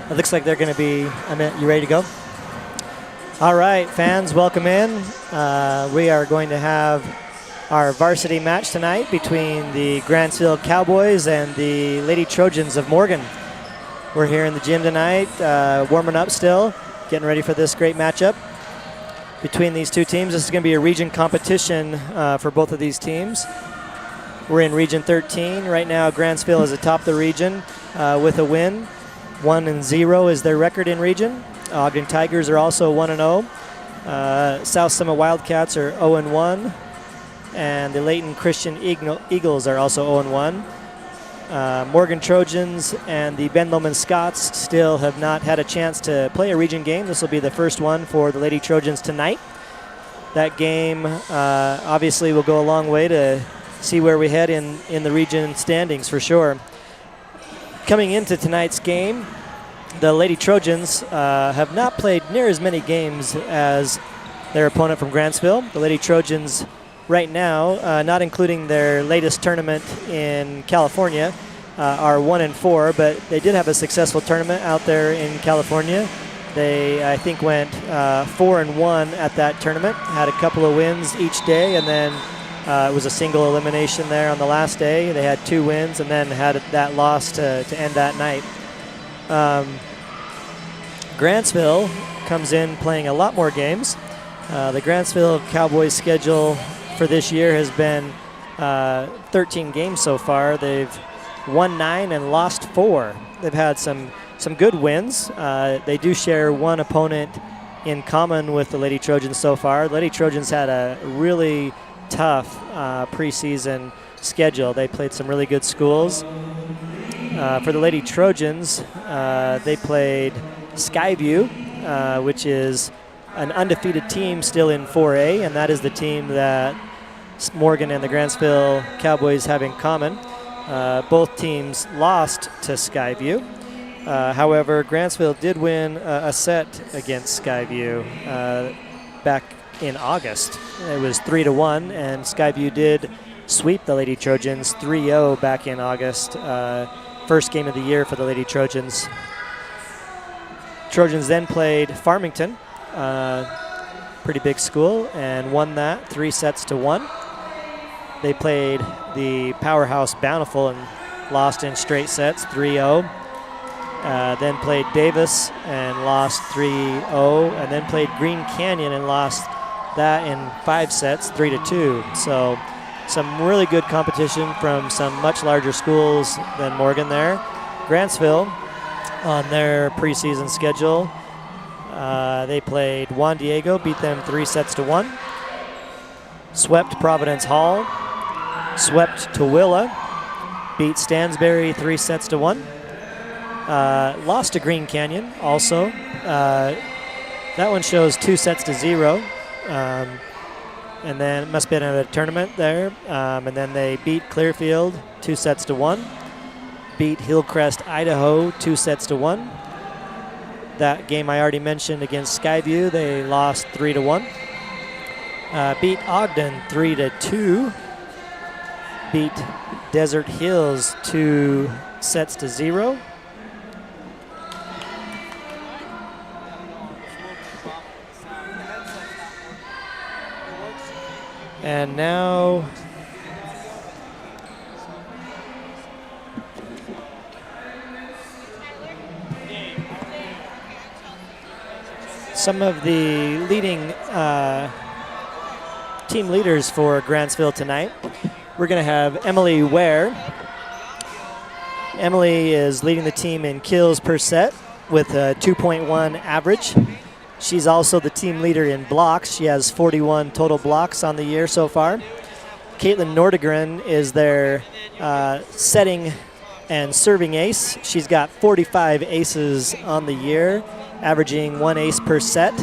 It looks like they're going to be, you ready to go? All right, fans, welcome in. We are going to have our varsity match tonight between the Grantsville Cowboys and the Lady Trojans of Morgan. We're here in the gym tonight, warming up still, getting ready for this great matchup between these two teams. This is going to be a region competition for both of these teams. We're in Region 13. Right now, Grantsville is atop the region with a win. 1-0 is their record in region. Ogden Tigers are also 1-0. South Summit Wildcats are 0-1. And the Layton Christian Eagles are also 0-1. Morgan Trojans and the Ben Lomond Scots still have not had a chance to play a region game. This will be the first one for the Lady Trojans tonight. That game obviously will go a long way to see where we head in the region standings for sure. Coming into tonight's game, the Lady Trojans have not played near as many games as their opponent from Grantsville. The Lady Trojans right now, not including their latest tournament in California, are 1-4, but they did have a successful tournament out there in California. They, I think, went 4-1 at that tournament, had a couple of wins each day, and then it was a single elimination there on the last day. They had 2 wins and then had that loss to end that night. Grantsville comes in playing a lot more games. The Grantsville Cowboys schedule for this year has been 13 games so far. They've won 9 and lost 4. They've had some good wins. They do share one opponent in common with the Lady Trojans so far. The Lady Trojans had a really tough preseason schedule. They played some really good schools. For the Lady Trojans, they played Skyview, which is an undefeated team still in 4A, and that is the team that Morgan and the Grantsville Cowboys have in common. Both teams lost to Skyview. However, Grantsville did win a set against Skyview back in August. It was 3-1, and Skyview did sweep the Lady Trojans 3-0 back in August. First game of the year for the Lady Trojans. Trojans then played Farmington, pretty big school, and won that 3-1. They played the powerhouse Bountiful and lost in straight sets 3-0. Then played Davis and lost 3-0, and then played Green Canyon and lost that in 5 sets, 3-2. So some really good competition from some much larger schools than Morgan there. Grantsville, on their preseason schedule, they played Juan Diego, beat them 3-1. Swept Providence Hall, swept Tooele, beat Stansbury 3-1. Lost to Green Canyon also. That one shows 2-0. And then it must have been at a tournament there. And then they beat Clearfield 2-1. Beat Hillcrest, Idaho 2-1. That game I already mentioned against Skyview, they lost 3-1. Beat Ogden 3-2. Beat Desert Hills 2-0. And now some of the leading team leaders for Grantsville tonight. We're going to have Emily Ware. Emily is leading the team in kills per set with a 2.1 average. She's also the team leader in blocks. She has 41 total blocks on the year so far. Caitlin Nordegren is their setting and serving ace. She's got 45 aces on the year, averaging 1 ace per set.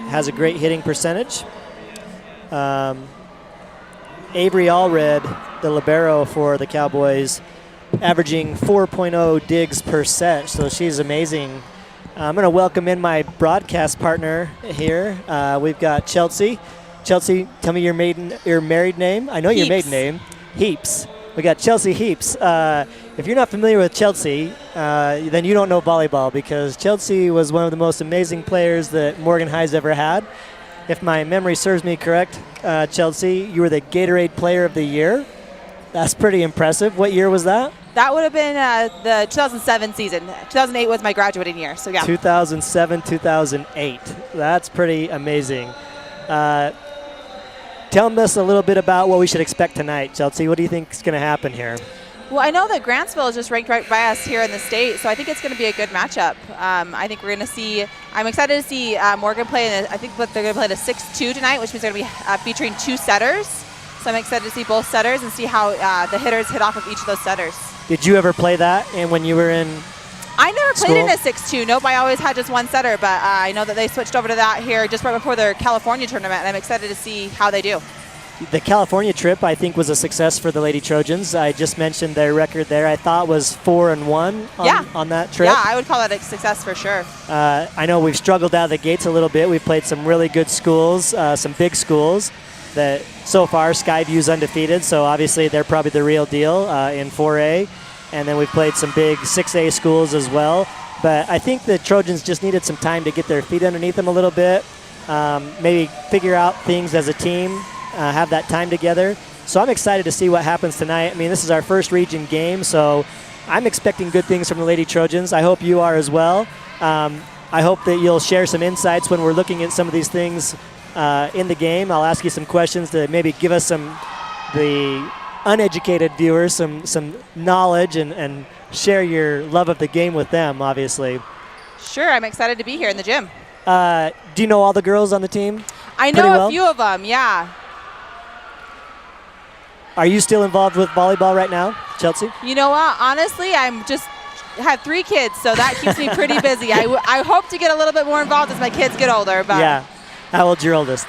Has a great hitting percentage. Avery Allred, the libero for the Cowboys, averaging 4.0 digs per set, so she's amazing. I'm going to welcome in my broadcast partner here. We've got Chelsea. Chelsea, tell me your married name. I know your maiden name. Heaps. We got Chelsea Heaps If you're not familiar with Chelsea, then you don't know volleyball, because Chelsea was one of the most amazing players that Morgan High's ever had. If my memory serves me correct, Chelsea, you were the Gatorade Player of the Year. That's pretty impressive. What year was that? That would have been the 2007 season. 2008 was my graduating year, so yeah. 2007, 2008. That's pretty amazing. Tell us a little bit about what we should expect tonight, Chelsea. What do you think is going to happen here? Well, I know that Grantsville is just ranked right by us here in the state, so I think it's going to be a good matchup. I think we're going to see – I'm excited to see Morgan play – I think they're going to play at a 6-2 tonight, which means they're going to be featuring 2 setters. So I'm excited to see both setters and see how the hitters hit off of each of those setters. Did you ever play that when you were in I never school? played in a 6-2. Nope, I always had just one setter, but I know that they switched over to that here just right before their California tournament, and I'm excited to see how they do. The California trip, I think, was a success for the Lady Trojans. I just mentioned their record there. I thought was 4-1 on that trip. Yeah, I would call that a success for sure. I know we've struggled out of the gates a little bit. We've played some really good schools, some big schools. That so far Skyview's undefeated, so obviously they're probably the real deal in 4A. And then we've played some big 6A schools as well. But I think the Trojans just needed some time to get their feet underneath them a little bit, maybe figure out things as a team. Have that time together. So I'm excited to see what happens tonight. I mean, this is our first region game, so I'm expecting good things from the Lady Trojans. I hope you are as well. I hope that you'll share some insights when we're looking at some of these things in the game. I'll ask you some questions to maybe give us the uneducated viewers some knowledge and share your love of the game with them, obviously. Sure, I'm excited to be here in the gym. Do you know all the girls on the team? I know a few of them, yeah. Are you still involved with volleyball right now, Chelsea? You know what? Honestly, I'm just have 3 kids, so that keeps me pretty busy. I hope to get a little bit more involved as my kids get older. But yeah. How old's your oldest?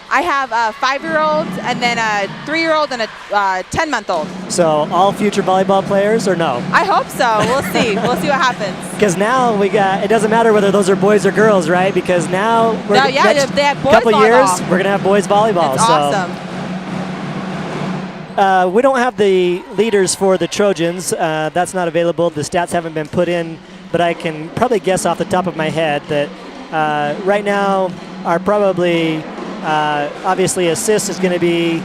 I have a 5-year-old, and then a 3-year-old, and a 10-month-old. So all future volleyball players, or no? I hope so. We'll see. We'll see what happens. Because now it doesn't matter whether those are boys or girls, right? Because now they have boys couple volleyball. Years, we're going to have boys volleyball. It's awesome. We don't have the leaders for the Trojans. That's not available. The stats haven't been put in, but I can probably guess off the top of my head that right now are probably obviously assists is going to be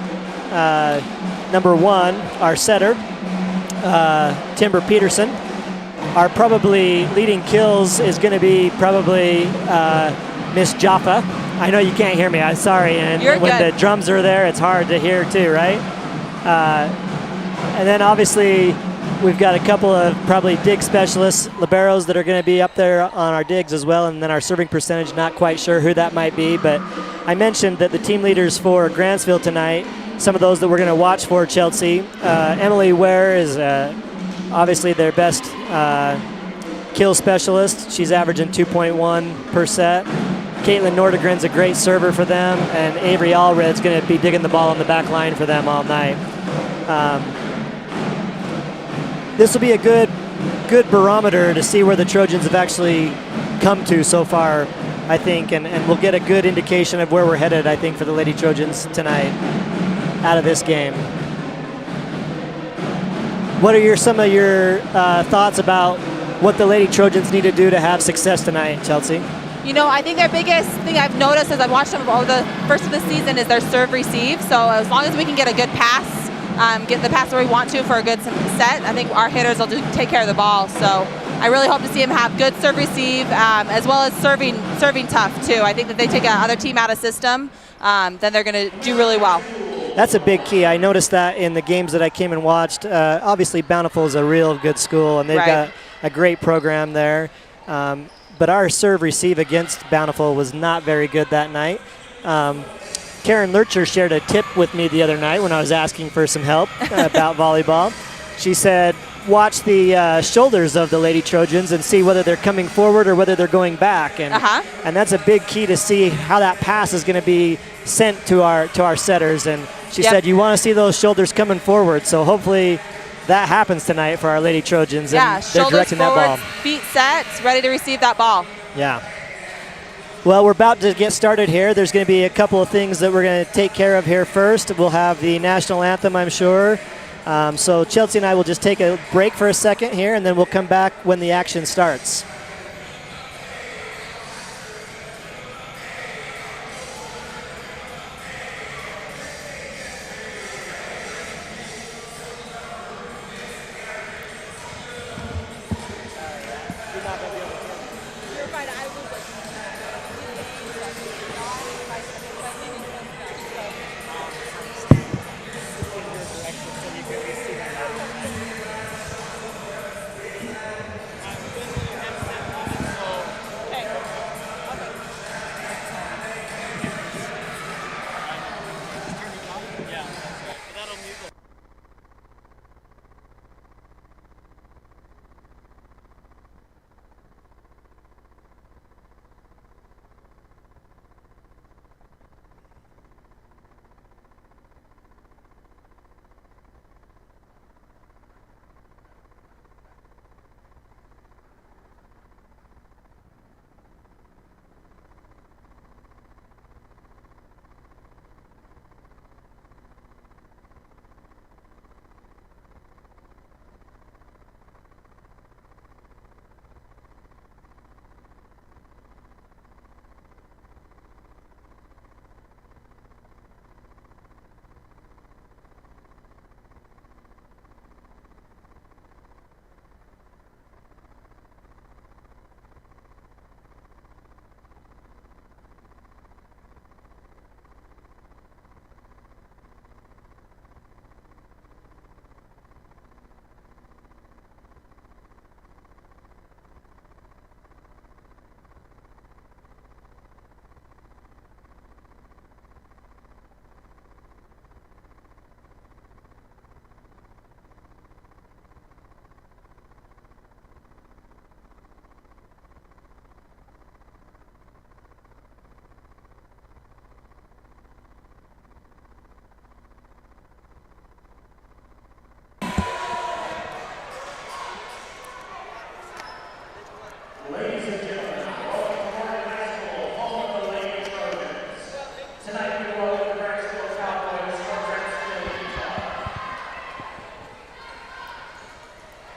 number 1, our setter, Timber Peterson. Our probably leading kills is going to be probably Miss Jaffa. I know you can't hear me. I'm sorry. And You're when good. The drums are there, it's hard to hear too, right? And then obviously we've got a couple of probably dig specialists, liberos, that are going to be up there on our digs as well. And then our serving percentage, not quite sure who that might be. But I mentioned that the team leaders for Grantsville tonight, some of those that we're going to watch for Chelsea. Emily Ware is obviously their best kill specialist. She's averaging 2.1 per set. Caitlin Nordegren's a great server for them, and Avery Allred's going to be digging the ball on the back line for them all night. This will be a good barometer to see where the Trojans have actually come to so far, I think, and we'll get a good indication of where we're headed, I think, for the Lady Trojans tonight out of this game. What are some of your thoughts about what the Lady Trojans need to do to have success tonight, Chelsea? You know, I think their biggest thing I've noticed as I've watched them over the first of the season is their serve-receive. So as long as we can get a good pass, get the pass where we want to for a good set, I think our hitters will take care of the ball. So I really hope to see them have good serve-receive as well as serving tough, too. I think that they take another team out of system, then they're going to do really well. That's a big key. I noticed that in the games that I came and watched. Obviously, Bountiful is a real good school, and they've got a great program there. But our serve-receive against Bountiful was not very good that night. Karen Lurcher shared a tip with me the other night when I was asking for some help about volleyball. She said, watch the shoulders of the Lady Trojans and see whether they're coming forward or whether they're going back. And that's a big key to see how that pass is going to be sent to our setters. And she said, you want to see those shoulders coming forward. So hopefully that happens tonight for our Lady Trojans. Yeah, and they're directing forward, that ball. Feet set, ready to receive that ball. Yeah. Well, we're about to get started here. There's going to be a couple of things that we're going to take care of here first. We'll have the national anthem, I'm sure. So Chelsea and I will just take a break for a second here, and then we'll come back when the action starts.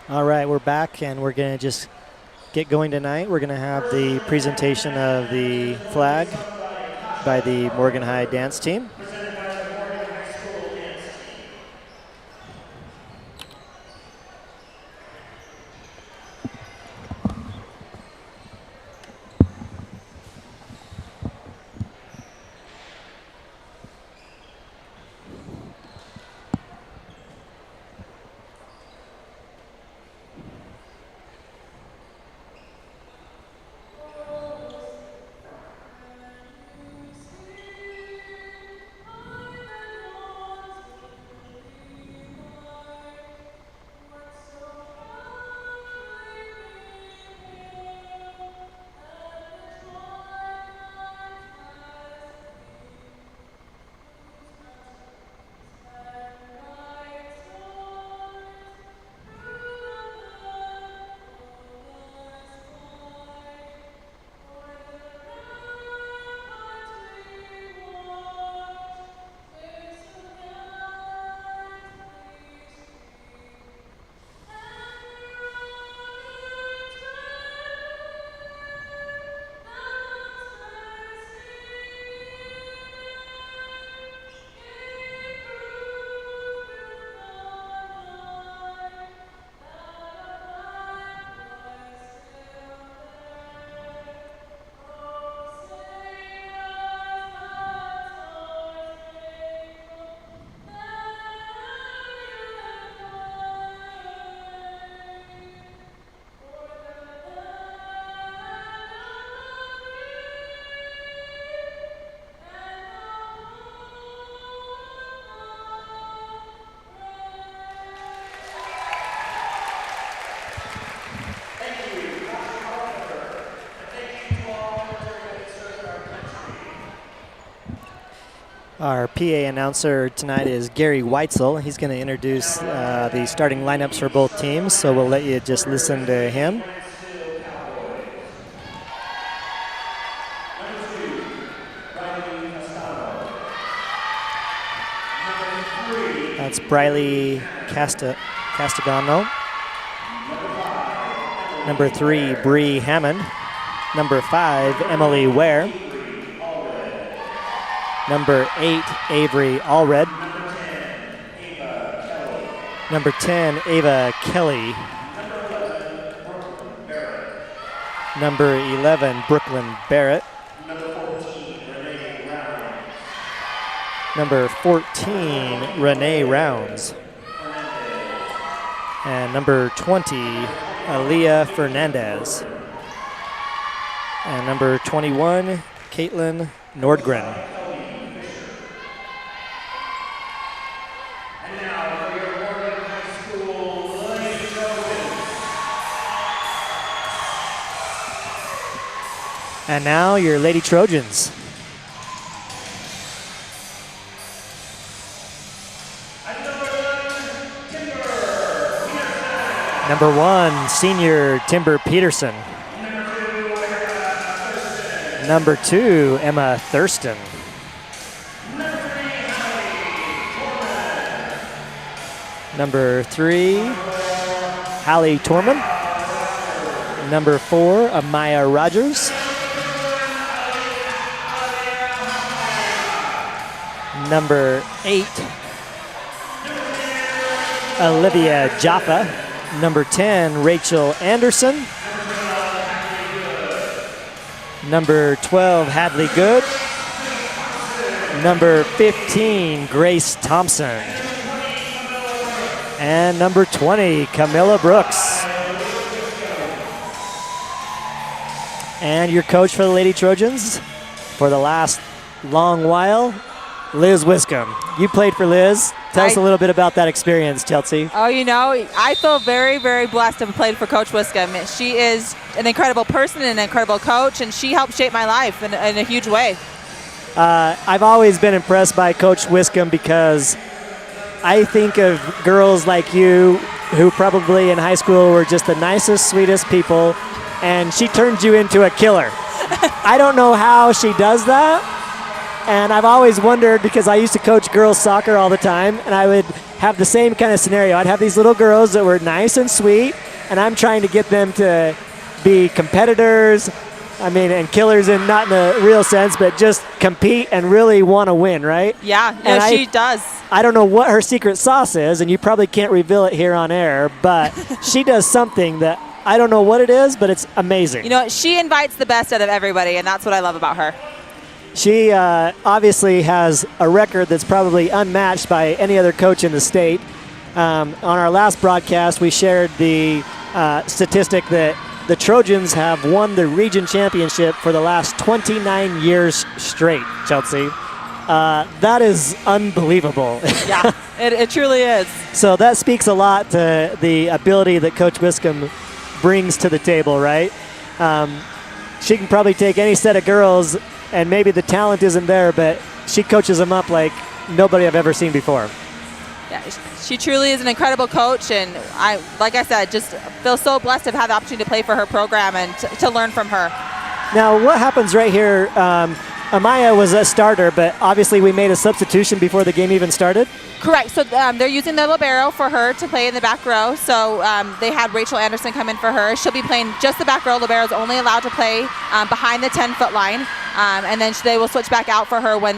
All right, we're back, and we're going to just get going tonight. We're going to have the presentation of the flag by the Morgan High dance team. Our PA announcer tonight is Gary Weitzel. He's going to introduce the starting lineups for both teams, so we'll let you just listen to him. That's Briley Castagano. Number 3, Bree Hammond. Number 5, Emily Ware. Number 8, Avery Allred. Number 10, Ava Kelly. Number 11, Brooklyn Barrett. Number 14, Renee Rounds. And number 20, Aaliyah Fernandez. And number 21, Caitlin Nordgren. And now your Lady Trojans. Number 1, senior Timber Peterson. Number 2, Emma Thurston. Number 3, Hallie Torman. Number 4, Amaya Rogers. Number 8, Olivia Jaffa. Number 10, Rachel Anderson. Number 12, Hadley Good. Number 15, Grace Thompson. And number 20, Camilla Brooks. And your coach for the Lady Trojans for the last long while, Liz Wiscombe. You played for Liz. Tell us a little bit about that experience, Chelsea. Oh, you know, I feel very, very blessed to have played for Coach Wiscombe. She is an incredible person and an incredible coach, and she helped shape my life in a huge way. I've always been impressed by Coach Wiscombe because I think of girls like you who probably in high school were just the nicest, sweetest people, and she turned you into a killer. I don't know how she does that. And I've always wondered, because I used to coach girls soccer all the time, and I would have the same kind of scenario. I'd have these little girls that were nice and sweet, and I'm trying to get them to be competitors, and killers in not in the real sense, but just compete and really want to win, right? Yeah, no, she does. I don't know what her secret sauce is, and you probably can't reveal it here on air, but she does something that I don't know what it is, but it's amazing. You know, she invites the best out of everybody, and that's what I love about her. She obviously has a record that's probably unmatched by any other coach in the state. On our last broadcast, we shared the statistic that the Trojans have won the region championship for the last 29 years straight, Chelsea. That is unbelievable. Yeah, it truly is. So that speaks a lot to the ability that Coach Wiscombe brings to the table, right? She can probably take any set of girls, and maybe the talent isn't there, but she coaches them up like nobody I've ever seen before. Yeah, she truly is an incredible coach, and like I said, just feel so blessed to have had the opportunity to play for her program and to learn from her. Now, what happens right here? Amaya was a starter, but obviously we made a substitution before the game even started? Correct. So they're using the libero for her to play in the back row. So they had Rachel Anderson come in for her. She'll be playing just the back row. Libero is only allowed to play behind the 10-foot line. And then they will switch back out for her when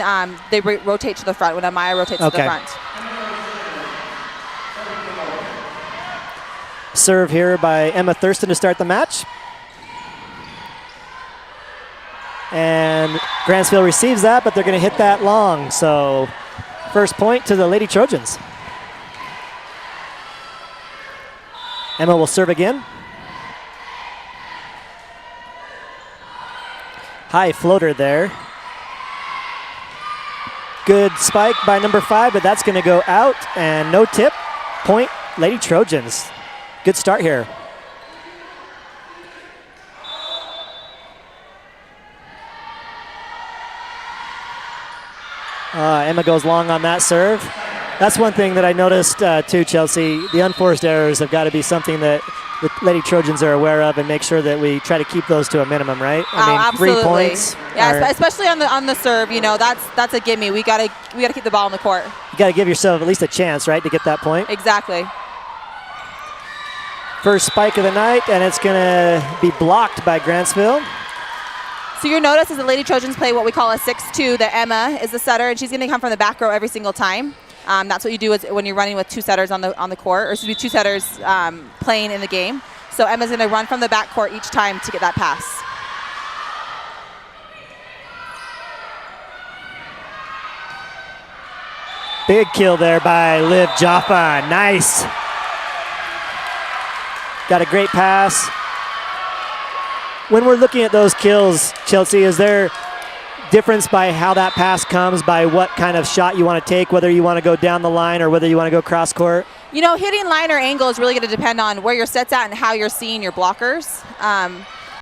they rotate to the front, when Amaya rotates to the front. Serve here by Emma Thurston to start the match. And Grantsville receives that, but they're going to hit that long. So first point to the Lady Trojans. Emma will serve again. High floater there. Good spike by number 5, but that's going to go out, and no tip. Point, Lady Trojans. Good start here. Emma goes long on that serve. That's one thing that I noticed too, Chelsea. The unforced errors have got to be something that the Lady Trojans are aware of, and make sure that we try to keep those to a minimum, right? I mean, absolutely. 3 points. Yeah, especially on the serve. That's a gimme. We gotta keep the ball on the court. You got to give yourself at least a chance, right, to get that point. Exactly. First spike of the night, and it's going to be blocked by Grantsville. So your notice is the Lady Trojans play what we call a 6-2. That Emma is the setter, and she's going to come from the back row every single time. That's what you do when you're running with 2 setters on the court, or excuse me, 2 setters playing in the game. So Emma's going to run from the back court each time to get that pass. Big kill there by Liv Jaffa. Nice. Got a great pass. When we're looking at those kills, Chelsea, is there difference by how that pass comes, by what kind of shot you want to take, whether you want to go down the line or whether you want to go cross court? Hitting line or angle is really going to depend on where your set's at and how you're seeing your blockers.